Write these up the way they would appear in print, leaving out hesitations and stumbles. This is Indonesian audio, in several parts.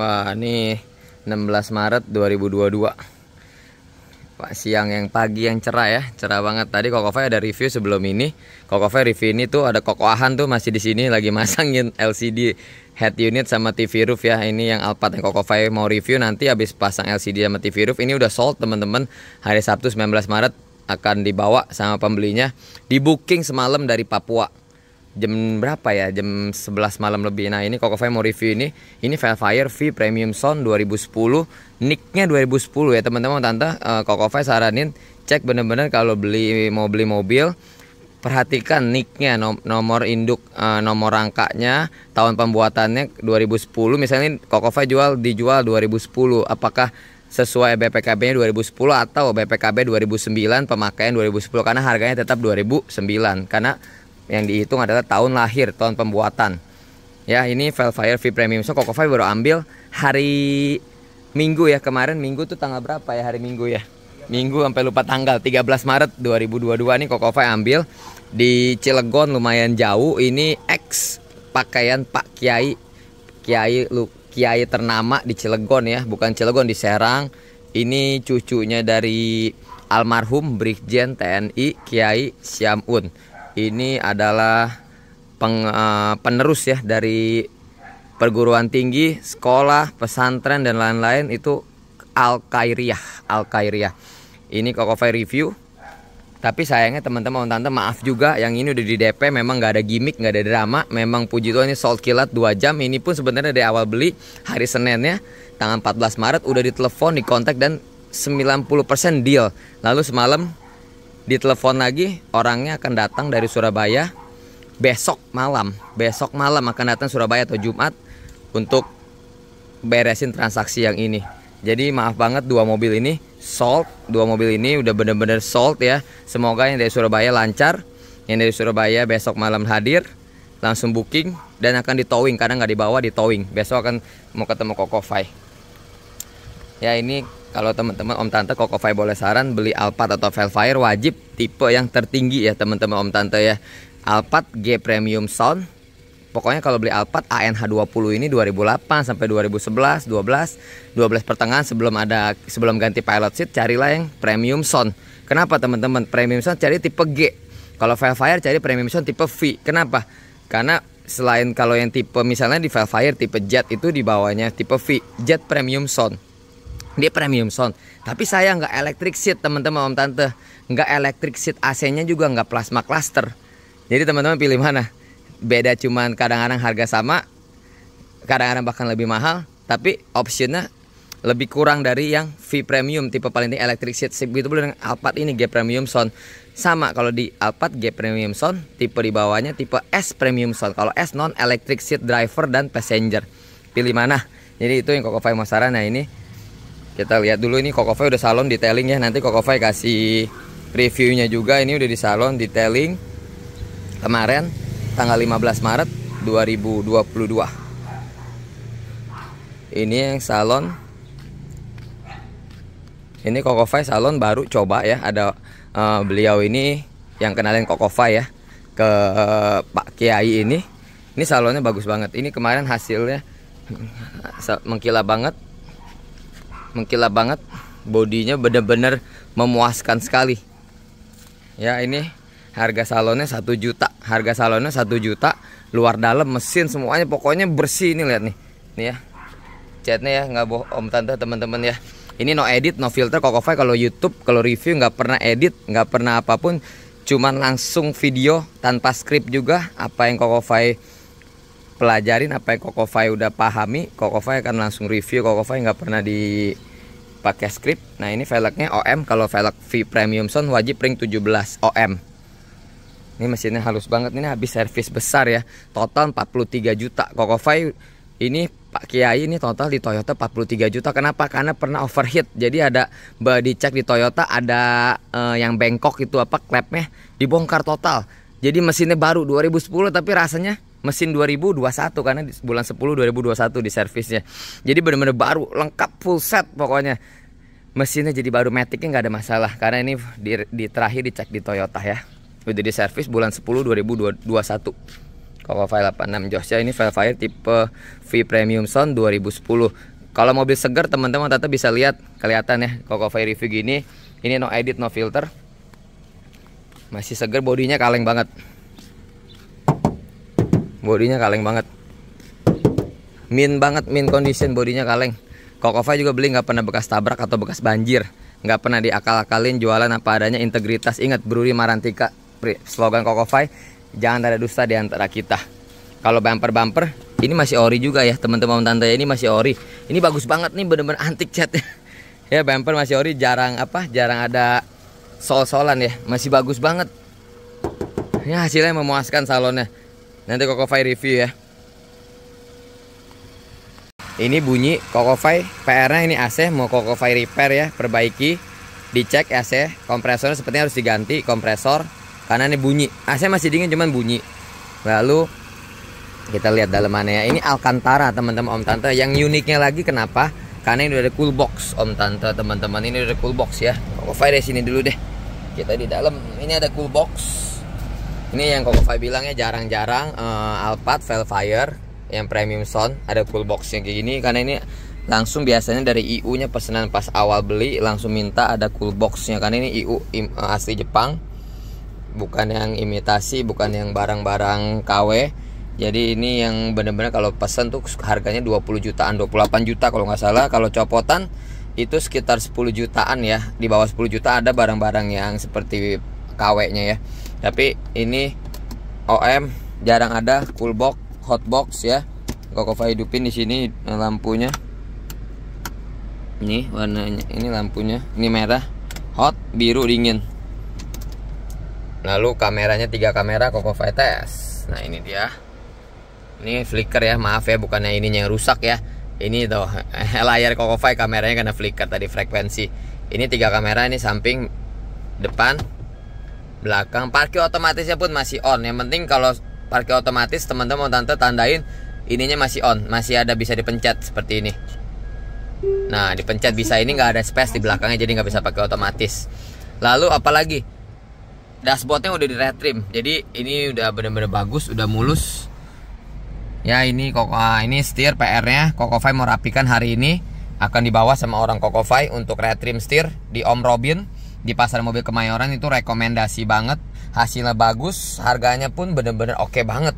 Wah, ini 16 Maret 2022. Pak, siang yang pagi yang cerah ya, cerah banget. Tadi Kokofai ada review sebelum ini. Kokofai review ini tuh ada Kokoahan tuh masih di sini lagi masangin LCD head unit sama TV roof ya. Ini yang Alphard yang Kokofai mau review nanti habis pasang LCD sama TV roof. Ini udah sold teman-teman. Hari Sabtu 19 Maret akan dibawa sama pembelinya. Di booking semalam dari Papua. Jam berapa ya? Jam 11 malam lebih. Nah, ini Kokofai mau review ini. Ini Velfire V Premium Sound 2010. Nicknya 2010 ya teman-teman tante. Kokofai saranin cek bener-bener kalau mau beli mobil, perhatikan nicknya, nomor induk, nomor rangkanya, tahun pembuatannya 2010. Misalnya Kokofai dijual 2010. Apakah sesuai BPKB-nya 2010 atau BPKB 2009 pemakaian 2010, karena harganya tetap 2009 karena yang dihitung adalah tahun lahir, tahun pembuatan. Ya, ini Velfire V Premium Sound Kokofai baru ambil hari Minggu ya. Kemarin Minggu tuh tanggal berapa ya hari Minggu ya? Minggu sampai lupa tanggal, 13 Maret 2022 nih Kokofai ambil di Cilegon, lumayan jauh. Ini X pakaian Pak Kiai. Kiai ternama di Cilegon ya, bukan Cilegon, di Serang. Ini cucunya dari almarhum Brigjen TNI Kiai Syam'un. Ini adalah penerus ya dari perguruan tinggi, sekolah, pesantren dan lain-lain, itu Al-Khairiyah. Ini Kokofai review. Tapi sayangnya teman-teman tante, maaf juga, yang ini udah di DP, memang nggak ada gimmick, nggak ada drama. Memang puji Tuhan ini sold kilat 2 jam. Ini pun sebenarnya dari awal beli hari Seninnya tanggal 14 Maret udah ditelepon, dikontak dan 90% deal. Lalu semalam ditelepon lagi, orangnya akan datang dari Surabaya besok malam akan datang Surabaya atau Jumat untuk beresin transaksi yang ini. Jadi maaf banget, 2 mobil ini sold, 2 mobil ini udah bener-bener sold ya. Semoga yang dari Surabaya lancar, yang dari Surabaya besok malam hadir, langsung booking dan akan ditowing, karena nggak dibawa, ditowing. Besok akan mau ketemu Kokofai. Ya, ini kalau teman-teman om tante Kokofai boleh saran, beli Alphard atau Velfire wajib tipe yang tertinggi ya teman-teman om tante ya. Alphard G Premium Sound. Pokoknya kalau beli Alphard ANH20 ini 2008 sampai 2011, 12 pertengahan sebelum ganti pilot seat, carilah yang Premium Sound. Kenapa teman-teman? Premium Sound cari tipe G. Kalau Velfire cari Premium Sound tipe V. Kenapa? Karena selain kalau yang tipe misalnya di Velfire tipe Jet itu di bawahnya tipe V, Jet Premium Sound. Dia premium sound, tapi saya nggak electric seat teman-teman om tante, nggak electric seat, AC-nya juga nggak plasma cluster. Jadi teman-teman pilih mana? Beda cuman kadang-kadang harga sama, kadang-kadang bahkan lebih mahal, tapi optionnya lebih kurang dari yang V Premium tipe paling tinggi electric seat. Begitu pula dengan Alphard ini G Premium Sound. Sama, kalau di Alphard G Premium Sound, tipe di bawahnya tipe S Premium Sound. Kalau S non electric seat driver dan passenger. Pilih mana? Jadi itu yang Kokofai mau saran. Nah, ini kita lihat dulu, ini Kokofai udah salon detailing ya. Nanti Kokofai kasih reviewnya juga. Ini udah di salon detailing kemarin tanggal 15 Maret 2022. Ini yang salon. Ini Kokofai salon baru coba ya. Ada beliau ini yang kenalin Kokofai ya ke Pak Kiai ini. Ini salonnya bagus banget. Ini kemarin hasilnya mengkilap banget, bodinya bener-bener memuaskan sekali. Ya, ini harga salonnya 1 juta. Harga salonnya 1 juta, luar dalam mesin semuanya pokoknya bersih. Ini lihat nih. Nih ya. Catnya ya, nggak bohong tante teman-teman ya. Ini no edit, no filter. Kokofai kalau YouTube, kalau review nggak pernah edit, nggak pernah apapun, cuman langsung video tanpa skrip juga. Apa yang Kokofai pelajarin, apa yang Kokofai udah pahami, Kokofai akan langsung review. Kokofai nggak pernah dipakai skrip. Nah, ini velgnya OM. Kalau velg V Premium Sound wajib ring 17 OM. Ini mesinnya halus banget. Ini habis servis besar ya, total 43 juta. Kokofai ini Pak Kiai ini total di Toyota 43 juta. Kenapa? Karena pernah overheat. Jadi ada dicek di Toyota, ada yang bengkok itu apa, klepnya dibongkar total. Jadi mesinnya baru 2010 tapi rasanya mesin 2021 karena di bulan 10 2021 di servisnya. Jadi benar-benar baru, lengkap full set pokoknya. Mesinnya jadi baru, maticnya nggak ada masalah karena ini terakhir dicek di Toyota ya. Udah di servis bulan 10 2021. Kokofai 86 Jogja ini Velfire tipe V Premium Sound 2010. Kalau mobil seger teman-teman tetap bisa lihat, kelihatan ya Kokofai review gini. Ini no edit, no filter. Masih seger, bodinya kaleng banget. Bodinya kaleng banget. Min banget, min condition, bodinya kaleng. Kokofai juga beli nggak pernah bekas tabrak atau bekas banjir. Nggak pernah diakal-akalin, jualan apa adanya, integritas. Ingat Bruri Marantika, slogan Kokofai, jangan ada dusta di antara kita. Kalau bumper-bumper, ini masih ori juga ya teman-teman tante, ini masih ori. Ini bagus banget nih, bener-bener antik cat. Ya bumper masih ori, jarang ada sol-solan ya, masih bagus banget. Ya hasilnya memuaskan salonnya. Nanti Kokofai review ya. Ini bunyi Kokofai, PR-nya ini AC, mau Kokofai repair ya, perbaiki, dicek AC, kompresornya sepertinya harus diganti kompresor karena ini bunyi. AC masih dingin cuman bunyi. Lalu kita lihat dalemannya ya. Ini Alcantara teman-teman Om Tante. Yang uniknya lagi kenapa? Karena ini udah ada cool box Om Tante teman-teman. Ini udah ada cool box ya. Kokofai dari sini dulu deh. Kita di dalam. Ini ada cool box. Ini yang Kokofai bilangnya jarang-jarang Alphard Velfire yang premium sound ada cool box yang kayak gini, karena ini langsung biasanya dari IU nya pesanan pas awal beli langsung minta ada cool boxnya, karena ini IU asli Jepang, bukan yang imitasi, bukan yang barang-barang KW. Jadi ini yang bener-bener kalau pesan tuh harganya 20 jutaan, 28 juta kalau nggak salah. Kalau copotan itu sekitar 10 jutaan ya, di bawah 10 juta ada barang-barang yang seperti KW nya ya. Tapi ini OM jarang ada cool box, hotbox ya. Kokofai hidupin di sini lampunya. Ini warnanya, ini lampunya, ini merah, hot, biru, dingin. Lalu kameranya 3 kamera Kokofai tes. Nah ini dia. Ini flicker ya, maaf ya bukannya ininya yang rusak ya. Ini tuh layar Kokofai kameranya karena flicker tadi frekuensi. Ini 3 kamera, ini samping, depan, belakang. Parkir otomatisnya pun masih on. Yang penting kalau parkir otomatis teman-teman tante tandain ininya masih on, masih ada bisa dipencet seperti ini. Nah dipencet bisa, ini nggak ada space di belakangnya jadi nggak bisa pakai otomatis. Lalu apalagi dashboardnya udah di red trim, jadi ini udah bener-bener bagus, udah mulus. Ya ini ini setir PR-nya Kokofai mau rapikan hari ini, akan dibawa sama orang Kokofai untuk red trim setir di Om Robin di pasar mobil Kemayoran. Itu rekomendasi banget. Hasilnya bagus, harganya pun bener-bener oke banget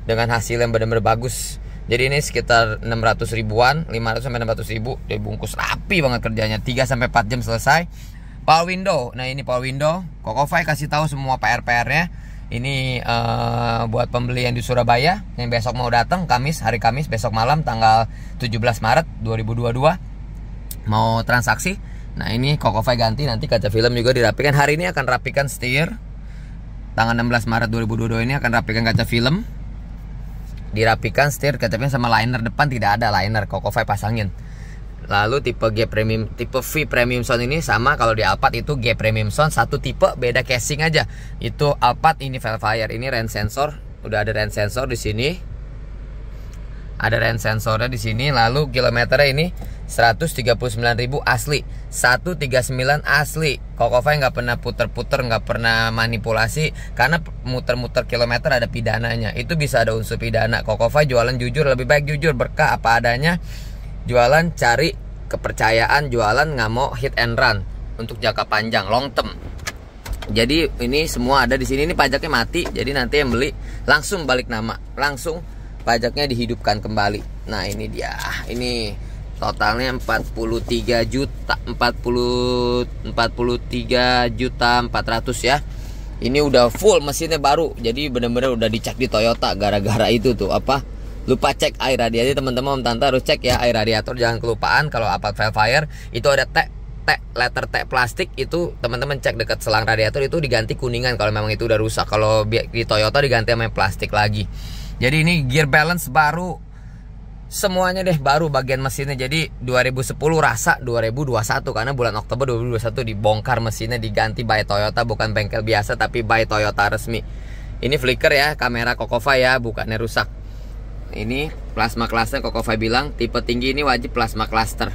dengan hasil yang bener-bener bagus. Jadi ini sekitar 600 ribuan, 500 sampai 600 ribu, dibungkus rapi banget kerjanya, 3 sampai 4 jam selesai. Power window, nah ini power window, Kokofai kasih tahu semua PR-PR-nya. Ini buat pembeli yang di Surabaya yang besok mau datang, hari Kamis besok malam tanggal 17 Maret 2022 mau transaksi. Nah ini Kokofai ganti, nanti kaca film juga dirapikan. Hari ini akan rapikan setir. Tanggal 16 Maret 2022 ini akan rapikan kaca film. Dirapikan setir, kaca film sama liner depan tidak ada liner, Kokofai pasangin. Lalu tipe G premium, tipe V premium sound ini sama kalau di Alphard itu G premium sound, satu tipe beda casing aja. Itu Alphard, ini Velfire, ini rain sensor, udah ada rain sensor di sini. Ada rain sensornya di sini. Lalu kilometernya ini 139.000 asli, 139 asli. Kokofai nggak pernah puter-puter, nggak pernah manipulasi, karena muter-muter kilometer ada pidananya. Itu bisa ada unsur pidana. Kokofai jualan jujur, lebih baik jujur, berkah apa adanya. Jualan cari kepercayaan, jualan nggak mau hit and run untuk jangka panjang, long term. Jadi ini semua ada di sini. Ini pajaknya mati, jadi nanti yang beli langsung balik nama, langsung pajaknya dihidupkan kembali. Nah ini dia, ini totalnya 43 juta 400 ya. Ini udah full, mesinnya baru, jadi bener-bener udah dicek di Toyota. Gara-gara itu tuh apa, lupa cek air radiator. Teman-teman Om Tante harus cek ya air radiator, jangan kelupaan. Kalau Alphard Velfire itu ada letter T plastik, itu teman-teman cek dekat selang radiator, itu diganti kuningan kalau memang itu udah rusak. Kalau di Toyota diganti sama plastik lagi. Jadi ini gear balance baru, semuanya deh baru, bagian mesinnya. Jadi 2010 rasa 2021, karena bulan Oktober 2021 dibongkar mesinnya, diganti by Toyota, bukan bengkel biasa tapi by Toyota resmi. Ini flicker ya, kamera Kokofai ya, bukannya rusak. Ini plasma cluster, Kokofai bilang tipe tinggi ini wajib plasma cluster.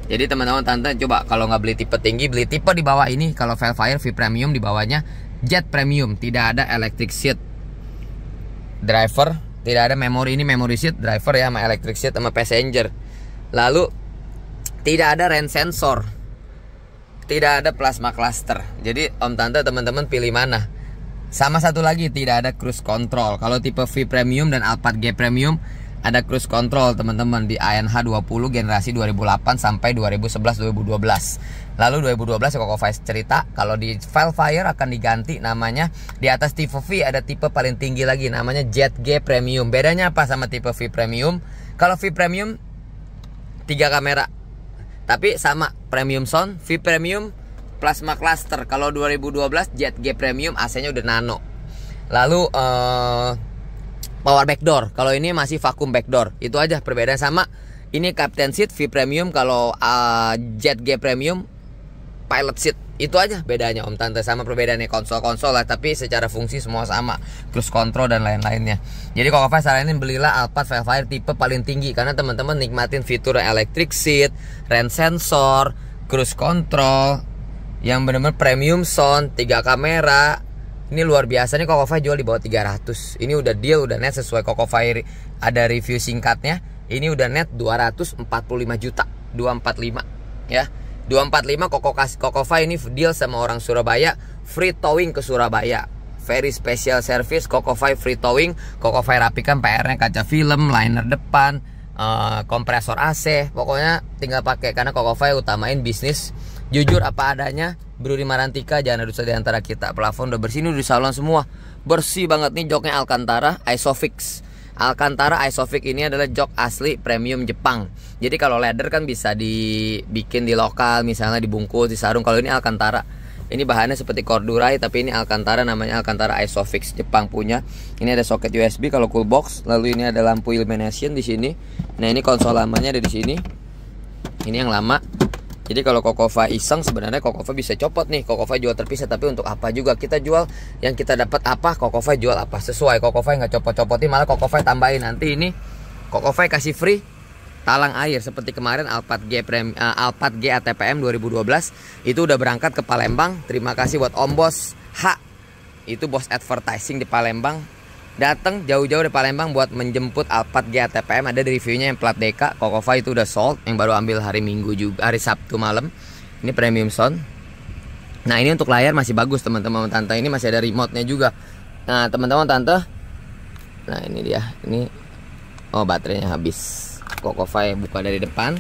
Jadi teman-teman tante coba kalau nggak beli tipe tinggi, beli tipe di bawah ini. Kalau Velfire V Premium di bawahnya Jet Premium, tidak ada electric seat. driver, tidak ada memori, ini memory seat driver ya, sama electric seat sama passenger. Lalu tidak ada rain sensor, tidak ada plasma cluster. Jadi om tante teman-teman pilih mana. Sama satu lagi, tidak ada cruise control. Kalau tipe V Premium dan Alphard G Premium ada cruise control teman-teman di ANH 20 generasi 2008 sampai 2011-2012. Lalu 2012 Kokofai cerita kalau di Velfire akan diganti namanya. Di atas tipe V ada tipe paling tinggi lagi namanya Jet G Premium. Bedanya apa sama tipe V Premium? Kalau V Premium 3 kamera, tapi sama premium sound. V Premium plasma cluster. Kalau 2012 Jet G Premium AC-nya udah nano. Lalu power backdoor. Kalau ini masih vacuum backdoor. Itu aja perbedaan. Sama ini captain seat V Premium. Kalau Jet G Premium pilot seat. Itu aja bedanya om tante. Sama perbedaannya konsol-konsol lah, tapi secara fungsi semua sama, cruise control dan lain-lainnya. Jadi Kokofai saranin belilah Alphard Velfire tipe paling tinggi, karena teman-teman nikmatin fitur electric seat, rain sensor, cruise control yang benar-benar premium sound, 3 kamera. Ini luar biasa nih. Kokofai jual di bawah 300. Ini udah deal, udah net sesuai Kokofai ada review singkatnya. Ini udah net 245 juta, 245 ya. 245 Kokofai ini deal sama orang Surabaya, free towing ke Surabaya. Very special service Kokofai free towing. Kokofai rapikan PR-nya, kaca film, liner depan, kompresor AC. Pokoknya tinggal pakai, karena Kokofai utamain bisnis jujur apa adanya. Bro di Marantika, jangan ada dusta di antara kita. Plafon udah bersih, udah di salon semua. Bersih banget nih. Joknya Alcantara Isofix. Alcantara Isofix ini adalah jok asli premium Jepang. Jadi kalau leather kan bisa dibikin di lokal, misalnya dibungkus di sarung. Kalau ini Alcantara, ini bahannya seperti corduroy, tapi ini Alcantara, namanya Alcantara Isofix, Jepang punya. Ini ada soket USB kalau cool box. Lalu ini ada lampu illumination di sini. Nah ini konsol lamanya ada di sini. Ini yang lama. Jadi kalau Kokofai iseng, sebenarnya Kokofai bisa copot nih. Kokofai jual terpisah, tapi untuk apa juga kita jual? Yang kita dapat apa, Kokofai jual apa. Sesuai. Kokofai nggak copot-copotin, malah Kokofai tambahin. Nanti ini Kokofai kasih free talang air. Seperti kemarin Alphard G ATPM 2012 itu udah berangkat ke Palembang. Terima kasih buat Om Bos H. Itu bos advertising di Palembang. Datang jauh-jauh dari Palembang buat menjemput Alphard G ATPM. Ada di reviewnya yang plat DK. Kokofai itu udah sold, yang baru ambil hari Minggu juga, hari Sabtu malam. Ini premium sound. Nah ini untuk layar masih bagus teman-teman tante. Ini masih ada remote-nya juga. Nah teman-teman tante, nah ini dia. Ini oh baterainya habis. Kokofai buka dari depan.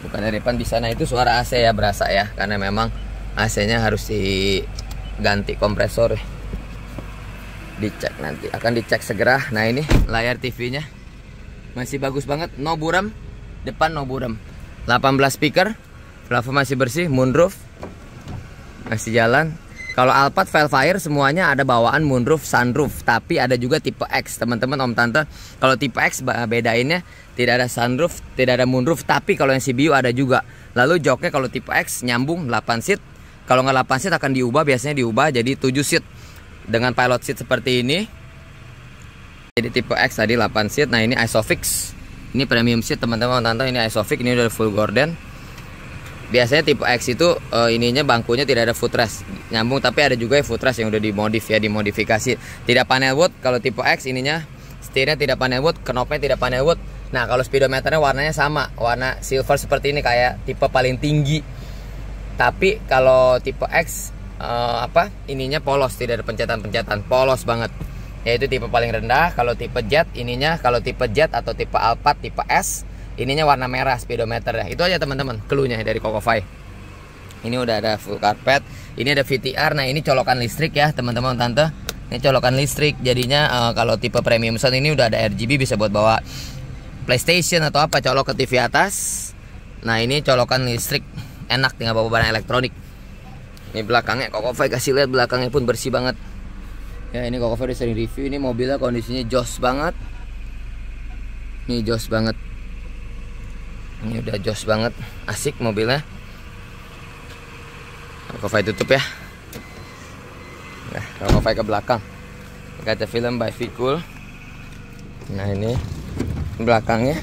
Buka dari depan bisa. Nah itu suara AC ya, berasa ya, karena memang AC-nya harus diganti kompresor. Dicek nanti, akan dicek segera. Nah ini layar TV-nya masih bagus banget, no buram, depan no buram. 18 speaker, plafon masih bersih, moonroof masih jalan. Kalau Alphard Velfire semuanya ada bawaan moonroof, sunroof, tapi ada juga tipe X teman-teman om tante. Kalau tipe X bedainnya tidak ada sunroof, tidak ada moonroof, tapi kalau yang CBU ada juga. Lalu joknya kalau tipe X nyambung 8 seat. Kalau nggak 8 seat akan diubah, biasanya diubah jadi 7 seat dengan pilot seat seperti ini. Jadi tipe X tadi 8 seat. Nah ini Isofix, ini premium seat teman-teman tante. Ini Isofix, ini udah full gorden. Biasanya tipe X itu ininya bangkunya tidak ada footrest nyambung, tapi ada juga footrest yang udah dimodif ya, dimodifikasi. Tidak panel wood. Kalau tipe X ininya setirnya tidak panel wood, knopnya tidak panel wood. Nah kalau speedometernya warnanya sama, warna silver seperti ini, kayak tipe paling tinggi. Tapi kalau tipe X ininya polos, tidak ada pencetan-pencetan, polos banget. Yaitu tipe paling rendah. Kalau tipe jet ininya, kalau tipe jet atau tipe Alphard tipe S, ininya warna merah speedometernya. Itu aja teman-teman cluenya dari Kokofai. Ini udah ada full carpet. Ini ada VTR. Nah ini colokan listrik ya teman-teman tante. Ini colokan listrik. Jadinya kalau tipe premium sound ini udah ada RGB, bisa buat bawa PlayStation atau apa, colok ke TV atas. Nah ini colokan listrik, enak tinggal bawa barang elektronik. Ini belakangnya Kokofai kasih lihat, belakangnya pun bersih banget. Ya ini Kokofai udah sering review. Ini mobilnya kondisinya jos banget. Ini jos banget. Ini udah jos banget, asik mobilnya. Kokofai tutup ya. Nah, Kokofai ke belakang. Kaca film by Vikul. Nah ini belakangnya.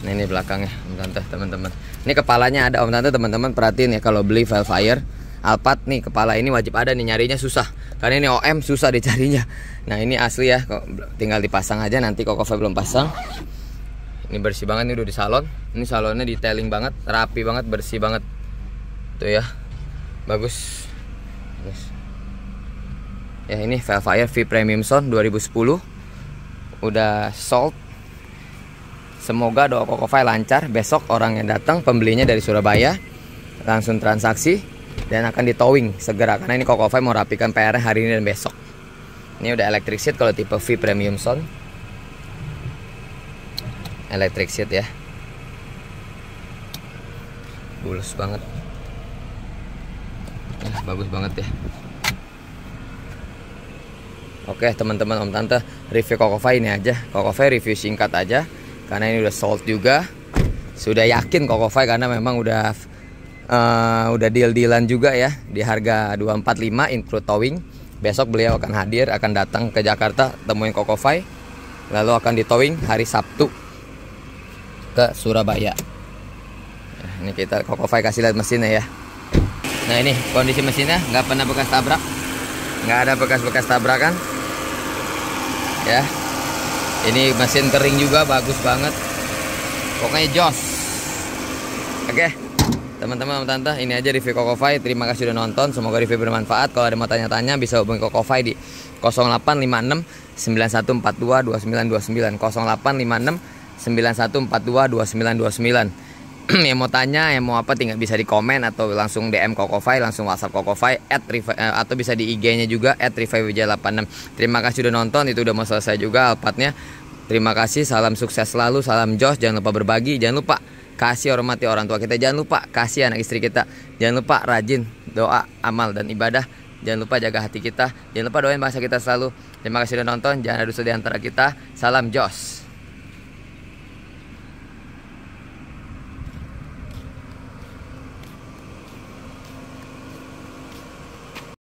Nah ini belakangnya om tante teman-teman. Ini kepalanya ada om tante teman-teman, perhatiin ya kalau beli Velfire Alphard nih, kepala ini wajib ada nih, nyarinya susah. Karena ini OM susah dicarinya. Nah ini asli ya, kok tinggal dipasang aja, nanti Kokofy belum pasang. Ini bersih banget, ini udah di salon. Ini salonnya detailing banget, rapi banget, bersih banget. Tuh ya, bagus. Ya ini Velfire V Premium Sound 2010 udah sold. Semoga doa Kokofy lancar. Besok orang yang datang pembelinya dari Surabaya langsung transaksi dan akan di towing segera, karena ini Kokofy mau rapikan PR hari ini dan besok. Ini udah electric seat kalau tipe V Premium Sound. Electric seat ya. Bulus banget. Bagus banget ya. Oke teman-teman, om tante, review Kokofy ini aja. Kokofy review singkat aja karena ini udah sold juga. Sudah yakin Kokofy karena memang udah deal-dealan juga ya di harga 245 include towing. Besok beliau akan hadir, akan datang ke Jakarta temuin Kokofy, lalu akan di towing hari Sabtu ke Surabaya. Nah, ini kita Kokofy kasih lihat mesinnya ya. Nah ini kondisi mesinnya, nggak pernah bekas tabrak, nggak ada bekas-bekas tabrakan ya. Ini mesin kering juga, bagus banget, pokoknya jos. Oke teman-teman, tante, ini aja review Kokofy. Terima kasih udah nonton, semoga review bermanfaat. Kalau ada mau tanya-tanya bisa hubungi Kokofy di 0856 9142 2929 0856 9142 2929. Yang mau tanya, yang mau apa, tinggal bisa di komen atau langsung DM Kokofy, langsung WhatsApp Kokofy atau bisa di IG-nya juga @rifaiwijaya86. Terima kasih udah nonton, itu udah mau selesai juga Alphardnya. Terima kasih, salam sukses selalu, salam jos, jangan lupa berbagi, jangan lupa kasih hormati orang tua kita, jangan lupa kasih anak istri kita, jangan lupa rajin doa, amal dan ibadah, jangan lupa jaga hati kita, jangan lupa doain bangsa kita selalu. Terima kasih udah nonton, jangan ada dusta di antara kita. Salam jos.